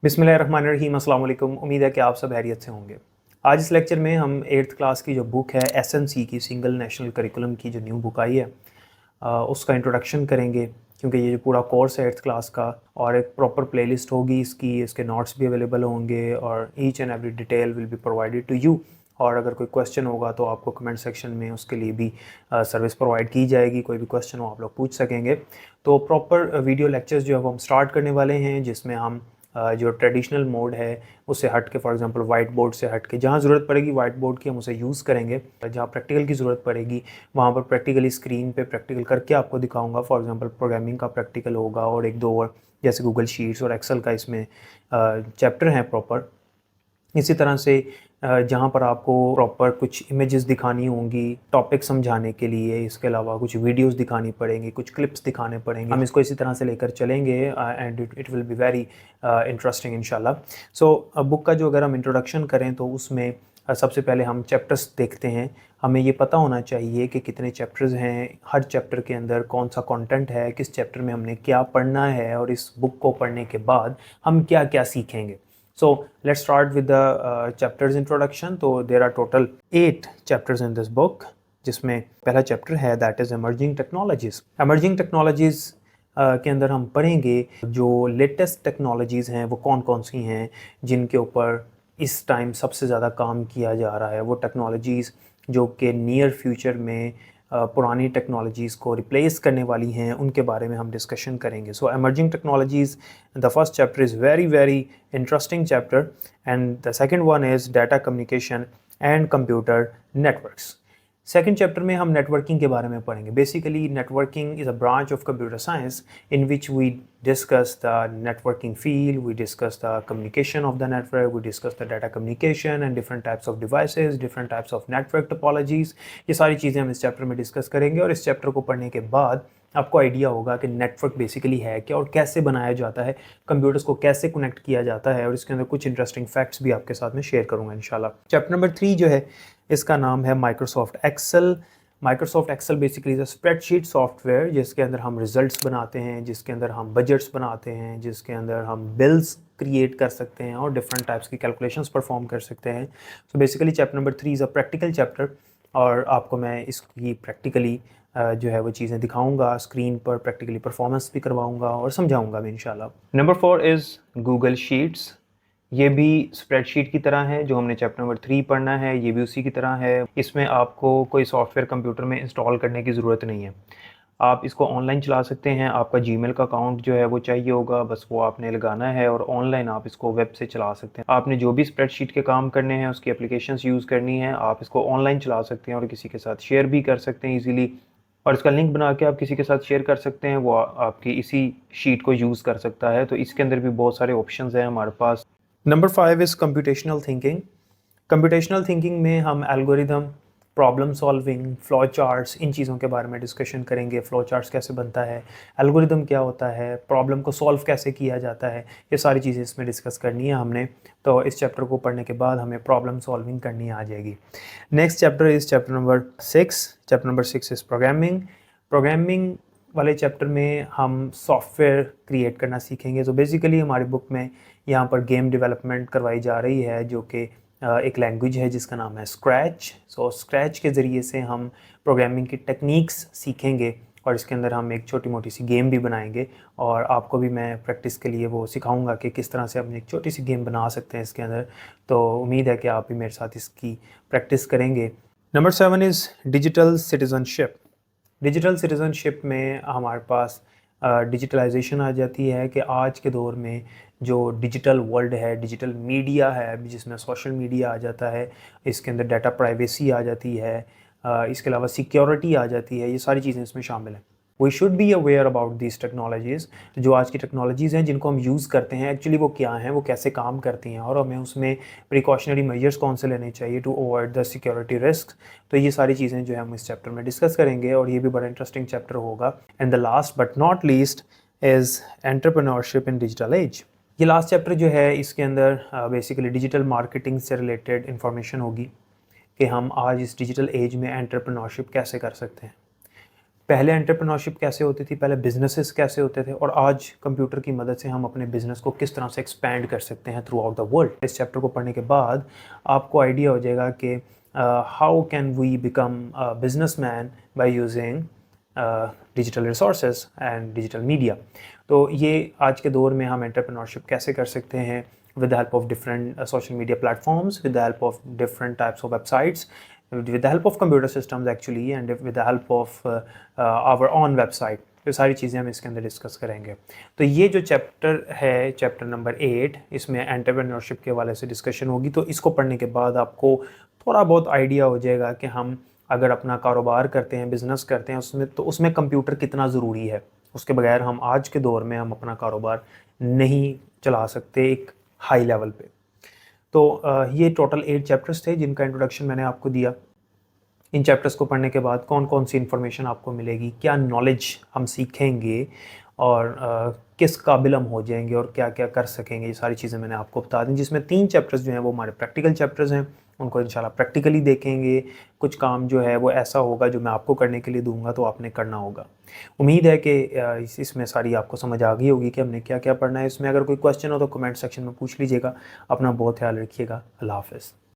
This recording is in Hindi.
बिस्मिल्लाहिर्रहमानिर्रहीम, अस्सलाम वालेकुम। उम्मीद है कि आप सब खैरियत से होंगे। आज इस लेक्चर में हम 8th क्लास की जो बुक है एसएनसी की, सिंगल नेशनल करिकुलम की जो न्यू बुक आई है, उसका इंट्रोडक्शन करेंगे। क्योंकि ये जो पूरा कोर्स है 8th क्लास का, और एक प्रॉपर प्लेलिस्ट होगी इसकी, इसके नोट्स भी अवेलेबल होंगे और each and every detail will be provided to you. और अगर कोई क्वेश्चन होगा तो आपको कमेंट सेक्शन में उसके लिए भी सर्विस प्रोवाइड की जाएगी। कोई भी क्वेश्चन हो आप लोग पूछ सकेंगे। तो प्रॉपर वीडियो लेक्चर्स जो है वो हम स्टार्ट करने वाले हैं, जिसमें हम जो ट्रेडिशनल मोड है उससे हट के, फॉर एग्जांपल वाइट बोर्ड से हट के, जहाँ ज़रूरत पड़ेगी वाइट बोर्ड की हम उसे यूज़ करेंगे। जहाँ प्रैक्टिकल की ज़रूरत पड़ेगी वहाँ पर प्रैक्टिकली स्क्रीन पे प्रैक्टिकल करके आपको दिखाऊंगा। फॉर एग्जांपल प्रोग्रामिंग का प्रैक्टिकल होगा और एक दो और, जैसे गूगल शीट्स और एक्सेल का इसमें चैप्टर हैं प्रॉपर। इसी तरह से जहाँ पर आपको प्रॉपर कुछ इमेजेस दिखानी होंगी टॉपिक समझाने के लिए, इसके अलावा कुछ वीडियोस दिखानी पड़ेंगी, कुछ क्लिप्स दिखाने पड़ेंगे। हम इसको इसी तरह से लेकर चलेंगे and it will be very interesting इंशाल्लाह। सो बुक का जो अगर हम इंट्रोडक्शन करें तो उसमें सबसे पहले हम चैप्टर्स देखते हैं। हमें ये पता होना चाहिए कि कितने चैप्टर्स हैं, हर चैप्टर के अंदर कौन सा कंटेंट है, किस चैप्टर में हमने क्या पढ़ना है, और इस बुक को पढ़ने के बाद हम क्या क्या सीखेंगे। So let's start with the chapters introduction. तो there are total 8 chapters in this book, जिसमें पहला चैप्टर है that is emerging technologies. Emerging technologies के अंदर हम पढ़ेंगे जो लेटेस्ट टेक्नोलॉजीज़ हैं वो कौन कौन सी हैं जिनके ऊपर इस टाइम सबसे ज़्यादा काम किया जा रहा है। वो टेक्नोलॉजीज़ जो कि नियर फ्यूचर में पुरानी टेक्नोलॉजीज़ को रिप्लेस करने वाली हैं, उनके बारे में हम डिस्कशन करेंगे। So emerging technologies, the first chapter is very very interesting chapter, and the second one is data communication and computer networks. Second chapter में हम नेटवर्किंग के बारे में पढ़ेंगे। Basically networking is a branch of computer science in which we discuss the networking field, we discuss the communication of the network, we discuss the data communication and different types of devices, different types of network topologies। ये सारी चीज़ें हम इस चैप्टर में डिस्कस करेंगे, और इस चैप्टर को पढ़ने के बाद आपको आइडिया होगा कि नेटवर्क बेसिकली है क्या और कैसे बनाया जाता है, कंप्यूटर्स को कैसे कनेक्ट किया जाता है, और इसके अंदर कुछ इंटरेस्टिंग फैक्ट्स भी आपके साथ में शेयर करूँगा इंशाल्लाह। चैप्टर नंबर 3 जो है इसका नाम है Microsoft Excel. Microsoft Excel basically is a spreadsheet software जिसके अंदर हम रिजल्ट्स बनाते हैं, जिसके अंदर हम बजट्स बनाते हैं, जिसके अंदर हम बिल्स क्रिएट कर सकते हैं और डिफरेंट टाइप्स की कैलकुलेशंस परफॉर्म कर सकते हैं। So basically chapter number 3 is a practical chapter, और आपको मैं इसकी प्रैक्टिकली जो है वो चीज़ें दिखाऊंगा स्क्रीन पर, प्रैक्टिकली परफॉर्मेंस भी करवाऊंगा और समझाऊंगा भी इंशाल्लाह। Number 4 is Google sheets. ये भी स्प्रेडशीट की तरह है, जो हमने चैप्टर नंबर 3 पढ़ना है ये भी उसी की तरह है। इसमें आपको कोई सॉफ्टवेयर कंप्यूटर में इंस्टॉल करने की ज़रूरत नहीं है, आप इसको ऑनलाइन चला सकते हैं। आपका जीमेल का अकाउंट जो है वो चाहिए होगा, बस वो आपने लगाना है और ऑनलाइन आप इसको वेब से चला सकते हैं। आपने जो भी स्प्रेडशीट के काम करने हैं उसकी एप्लीकेशंस यूज़ करनी है, आप इसको ऑनलाइन चला सकते हैं और किसी के साथ शेयर भी कर सकते हैं ईजिली, और इसका लिंक बना के आप किसी के साथ शेयर कर सकते हैं, वो आपकी इसी शीट को यूज़ कर सकता है। तो इसके अंदर भी बहुत सारे ऑप्शंस हैं हमारे पास। Number 5 is computational thinking. Computational thinking में हम algorithm, problem solving, flow charts, इन चीज़ों के बारे में डिस्कशन करेंगे। फ्लो चार्ट्स कैसे बनता है, एल्गोरिदम क्या होता है, प्रॉब्लम को सॉल्व कैसे किया जाता है, ये सारी चीज़ें इसमें डिस्कस करनी है हमने। तो इस चैप्टर को पढ़ने के बाद हमें प्रॉब्लम सॉल्विंग करनी आ जाएगी। Next chapter is chapter number 6। Chapter number 6 is programming. Programming वाले चैप्टर में हम सॉफ्टवेयर क्रिएट करना सीखेंगे। तो बेसिकली हमारी बुक में यहाँ पर गेम डेवलपमेंट करवाई जा रही है, जो कि एक लैंग्वेज है जिसका नाम है स्क्रैच। सो स्क्रैच के ज़रिए से हम प्रोग्रामिंग की टेक्निक्स सीखेंगे, और इसके अंदर हम एक छोटी मोटी सी गेम भी बनाएंगे, और आपको भी मैं प्रैक्टिस के लिए वो सिखाऊंगा कि किस तरह से हम एक छोटी सी गेम बना सकते हैं इसके अंदर। तो उम्मीद है कि आप भी मेरे साथ इसकी प्रैक्टिस करेंगे। Number 7 is digital citizenship. Digital citizenship में हमारे पास डिजिटलाइजेशन आ जाती है कि आज के दौर में जो डिजिटल वर्ल्ड है, डिजिटल मीडिया है, जिसमें सोशल मीडिया आ जाता है, इसके अंदर डाटा प्राइवेसी आ जाती है, इसके अलावा सिक्योरिटी आ जाती है, ये सारी चीज़ें इसमें शामिल हैं। We should be aware about this technologies. जो आज की टेक्नोलॉजीज़ हैं जिनको हम यूज़ करते हैं, एक्चुअली वो क्या हैं, वो कैसे काम करती हैं, और हमें उसमें प्रिकॉशनरी मेजर्स कौन से लेने चाहिए to avoid the security risk. तो ये सारी चीज़ें जो है हम इस चैप्टर में डिस्कस करेंगे, और ये भी बड़ा इंटरेस्टिंग चैप्टर होगा। And the last but not least is entrepreneurship in digital age. ये लास्ट चैप्टर जो है इसके अंदर बेसिकली डिजिटल मार्केटिंग से रिलेटेड इंफॉर्मेशन होगी कि हम आज इस डिजिटल एज में एंटरप्रेन्योरशिप कैसे कर सकते हैं। पहले एंटरप्रेन्योरशिप कैसे होती थी, पहले बिजनेसेस कैसे होते थे, और आज कंप्यूटर की मदद से हम अपने बिजनेस को किस तरह से एक्सपैंड कर सकते हैं थ्रू आउट द वर्ल्ड। इस चैप्टर को पढ़ने के बाद आपको आइडिया हो जाएगा कि how can we become businessman by using digital resources and digital media. तो ये आज के दौर में हम एंटरप्रेन्योरशिप कैसे कर सकते हैं with the help of different social media platforms, with the help of different types of websites, with the help of computer systems actually, and with the help of our own website। तो सारी चीज़ें हम इसके अंदर डिस्कस करेंगे। तो ये जो चैप्टर है, चैप्टर नंबर 8, इसमें एंटरप्रेन्योरशिप के हवाले से डिस्कशन होगी। तो इसको पढ़ने के बाद आपको थोड़ा बहुत आइडिया हो जाएगा कि हम अगर अपना कारोबार करते हैं, बिज़नेस करते हैं, उसमें कंप्यूटर कितना ज़रूरी है। उसके बगैर हम आज के दौर में हम अपना कारोबार नहीं चला सकते एक हाई लेवल पे। तो ये टोटल 8 चैप्टर्स थे जिनका इंट्रोडक्शन मैंने आपको दिया। इन चैप्टर्स को पढ़ने के बाद कौन कौन सी इन्फॉर्मेशन आपको मिलेगी, क्या नॉलेज हम सीखेंगे, और किस काबिल हम हो जाएंगे, और क्या क्या कर सकेंगे, ये सारी चीज़ें मैंने आपको बता दी। जिसमें 3 चैप्टर्स जो हैं वो हमारे प्रैक्टिकल चैप्टर्स हैं, उनको इंशाल्लाह प्रैक्टिकली देखेंगे। कुछ काम जो है वो ऐसा होगा जो मैं आपको करने के लिए दूंगा, तो आपने करना होगा। उम्मीद है कि इसमें सारी आपको समझ आ गई होगी कि हमने क्या क्या पढ़ना है। इसमें अगर कोई क्वेश्चन हो तो कमेंट सेक्शन में पूछ लीजिएगा। अपना बहुत ख्याल रखिएगा। अल्लाह हाफ़िज़।